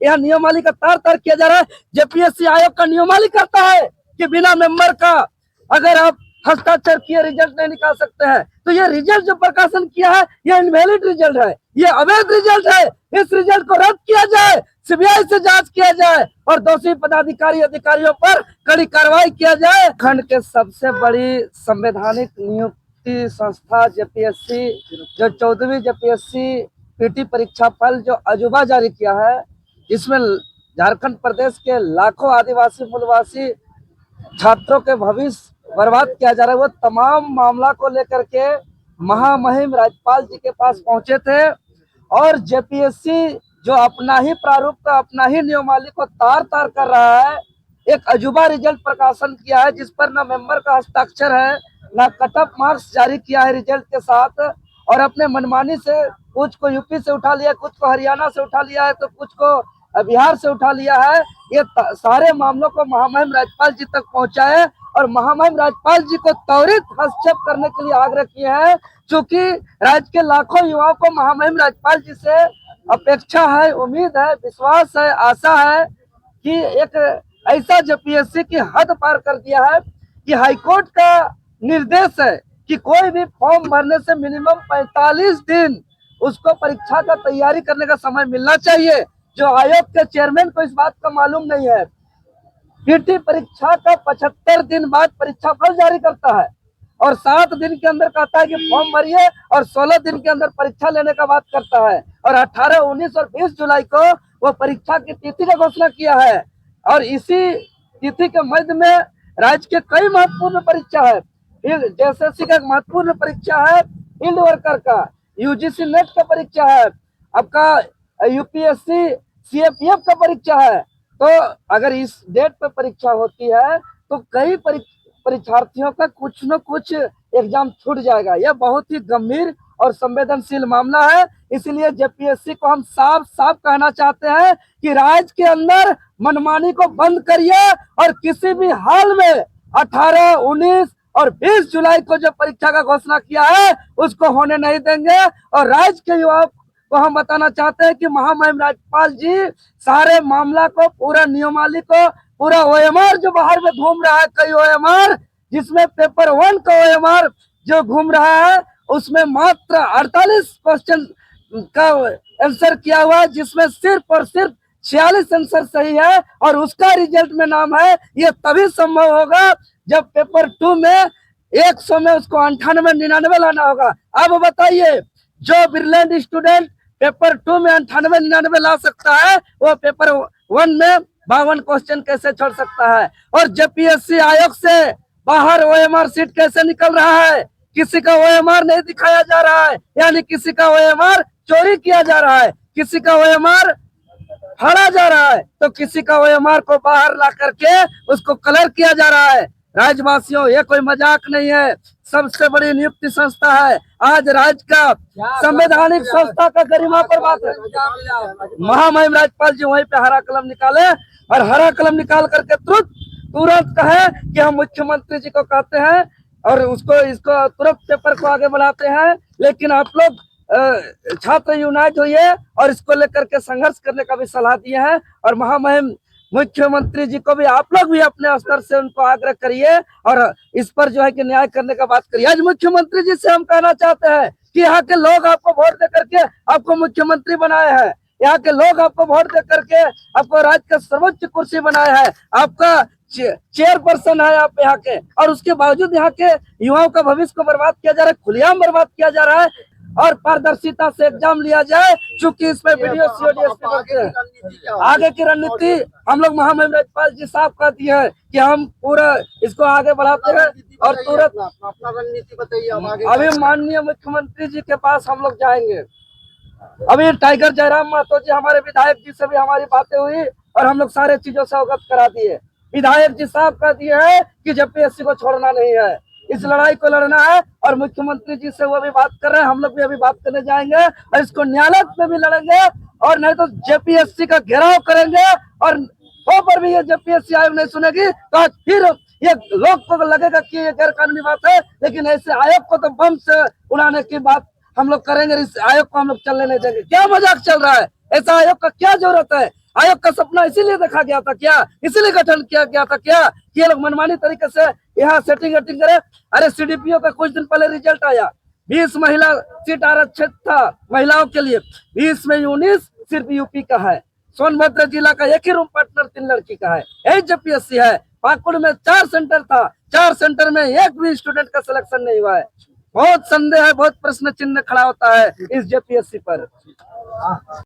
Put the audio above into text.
यह नियमावली का तार तार किया जा रहा है। जेपीएससी आयोग का नियमावली करता है कि बिना मेंबर का अगर आप हस्ताक्षर किए रिजल्ट नहीं निकाल सकते हैं। तो ये रिजल्ट जो प्रकाशन किया है ये इनवैलिड रिजल्ट है, ये अवैध रिजल्ट है। इस रिजल्ट को रद्द किया जाए, सीबीआई से जांच किया जाए और दोषी पदाधिकारी अधिकारियों पर कड़ी कार्रवाई किया जाए। खंड के सबसे बड़ी संवैधानिक नियुक्ति संस्था जेपीएससी, जो 14वीं जेपीएससी पीटी परीक्षा फल जो अजूबा जारी किया है, इसमें झारखंड प्रदेश के लाखों आदिवासी मूलवासी छात्रों के भविष्य बर्बाद किया जा रहा है। वो तमाम मामला को लेकर के महामहिम राज्यपाल जी के पास पहुंचे थे और जेपीएससी जो अपना ही प्रारूप का अपना ही नियमावली को तार तार कर रहा है, एक अजूबा रिजल्ट प्रकाशन किया है जिस पर न मेंबर का हस्ताक्षर है, न कट ऑफ मार्क्स जारी किया है रिजल्ट के साथ, और अपने मनमानी से कुछ को यूपी से उठा लिया, कुछ को हरियाणा से उठा लिया है, तो कुछ को बिहार से उठा लिया है। ये सारे मामलों को महामहिम राज्यपाल जी तक पहुंचाए और महामहिम राज्यपाल जी को त्वरित हस्तक्षेप करने के लिए आग्रह किए हैं, क्योंकि राज्य के लाखों युवाओं को महामहिम राज्यपाल जी से अपेक्षा है, उम्मीद है, विश्वास है, आशा है कि एक ऐसा जेपीएससी की हद पार कर दिया है कि हाईकोर्ट का निर्देश है कि कोई भी फॉर्म भरने से मिनिमम 45 दिन उसको परीक्षा का तैयारी करने का समय मिलना चाहिए, जो आयोग के चेयरमैन को इस बात का मालूम नहीं है। पीटी परीक्षा का 75 दिन बाद परीक्षा फल जारी करता है और 7 दिन के अंदर कहता है कि फॉर्म भरिए और 16 दिन के अंदर परीक्षा लेने का बात करता है, और 18, 19 और 20 जुलाई को वो परीक्षा की तिथि का घोषणा किया है। और इसी तिथि के मध्य में राज्य के कई महत्वपूर्ण परीक्षा है, जेएसएससी का एक महत्वपूर्ण परीक्षा है, फील्ड वर्कर का, यूजीसी नेट का परीक्षा है, आपका यूपीएससी सीएपीएफ का परीक्षा है। तो अगर इस डेट पे परीक्षा होती है तो कई परीक्षार्थियों का कुछ न कुछ एग्जाम छूट जाएगा। यह बहुत ही गंभीर और संवेदनशील मामला है। इसलिए जेपीएससी को हम साफ साफ कहना चाहते हैं कि राज्य के अंदर मनमानी को बंद करिए और किसी भी हाल में 18, 19 और 20 जुलाई को जो परीक्षा का घोषणा किया है उसको होने नहीं देंगे। और राज्य के युवाओं को हम बताना चाहते हैं कि महामहिम राज्यपाल जी सारे मामला को, पूरा नियमावली को, पूरा ओएमआर जो बाहर में घूम रहा है, कई ओएमआर जिसमें पेपर 1 का ओएमआर जो घूम रहा है उसमें मात्र 48 क्वेश्चन का आंसर किया हुआ है, जिसमें सिर्फ और सिर्फ 46 आंसर सही है और उसका रिजल्ट में नाम है। ये तभी संभव होगा जब पेपर 2 में 100 में उसको 98, 99 लाना होगा। अब बताइए, जो ब्रिलियंट स्टूडेंट पेपर 2 में 98, 99 ला सकता है, वो पेपर 1 में 52 क्वेश्चन कैसे छोड़ सकता है? और जेपीएससी आयोग से बाहर ओएमआर सीट कैसे निकल रहा है? किसी का ओएमआर नहीं दिखाया जा रहा है, यानी किसी का ओएमआर चोरी किया जा रहा है, किसी का ओएमआर फाड़ा जा रहा है, तो किसी का ओएमआर को बाहर ला करके उसको कलर किया जा रहा है। राज्यवासियों, ये कोई मजाक नहीं है, सबसे बड़ी नियुक्ति संस्था है। आज राज्य का संवैधानिक संस्था का गरिमा पर बात है। महामहिम राज्यपाल जी वहीं पे हरा कलम निकाले और हरा कलम निकाल करके तुरंत कहे कि हम मुख्यमंत्री जी को कहते हैं और इसको तुरंत पेपर को आगे बढ़ाते हैं। लेकिन आप लोग छात्र यूनाइट होइए और इसको लेकर के संघर्ष करने का भी सलाह दिए हैं। और महामहिम मुख्यमंत्री जी को भी आप लोग भी अपने स्तर से उनको आग्रह करिए और इस पर जो है कि न्याय करने का बात करिए। आज मुख्यमंत्री जी से हम कहना चाहते हैं कि यहाँ के लोग आपको वोट दे करके आपको मुख्यमंत्री बनाए हैं, यहाँ के लोग आपको वोट दे करके आपको राज्य का सर्वोच्च कुर्सी बनाया है, आपका चेयरपर्सन है आप यहाँ के, और उसके बावजूद यहाँ के युवाओं का भविष्य को बर्बाद किया जा रहा है, खुलेआम बर्बाद किया जा रहा है। और पारदर्शिता से एग्जाम लिया जाए, चूंकि इसमें वीडियो आगे की रणनीति हम लोग महामहिम राज्यपाल जी साहब कहती है कि हम पूरा इसको आगे बढ़ाते हैं। और तुरंत अपना रणनीति बताइए। अभी माननीय मुख्यमंत्री जी के पास हम लोग जाएंगे। अभी टाइगर जयराम महतो जी हमारे विधायक जी से भी हमारी बातें हुई और हम लोग सारे चीजों से अवगत करा दिए। विधायक जी साहब कह दिए है कि जेपीएससी को छोड़ना नहीं है, इस लड़ाई को लड़ना है। और मुख्यमंत्री जी से वो भी बात कर रहे हैं, हम लोग भी अभी बात करने जाएंगे और इसको न्यायालय में भी लड़ेंगे, और नहीं तो जेपीएससी का घेराव करेंगे। और वो पर भी ये जेपीएससी आयोग नहीं सुनेगी तो फिर ये लोग को लगेगा कि ये गैर कानूनी बात है, लेकिन ऐसे आयोग को तो बम से उड़ाने की बात हम लोग करेंगे। इस आयोग को हम लोग चलने नहीं देंगे। क्या मजाक चल रहा है? ऐसा आयोग का क्या जरूरत है? आयोग का सपना इसीलिए देखा गया था क्या, इसीलिए गठन किया गया था क्या कि ये लोग मनमानी तरीके से यहाँ सेटिंग वेटिंग करे। अरे सीडीपीओ का कुछ दिन पहले रिजल्ट आया, 20 महिला सीट आरक्षित था महिलाओं के लिए, 20 में 19 सिर्फ यूपी का है। सोनभद्र जिला का एक ही रूम पार्टनर 3 लड़की का है। यही जेपीएससी है। पाकुड़ में 4 सेंटर था, 4 सेंटर में एक भी स्टूडेंट का सिलेक्शन नहीं हुआ है। बहुत संदेह है, बहुत प्रश्न चिन्ह खड़ा होता है इस जेपीएससी पर।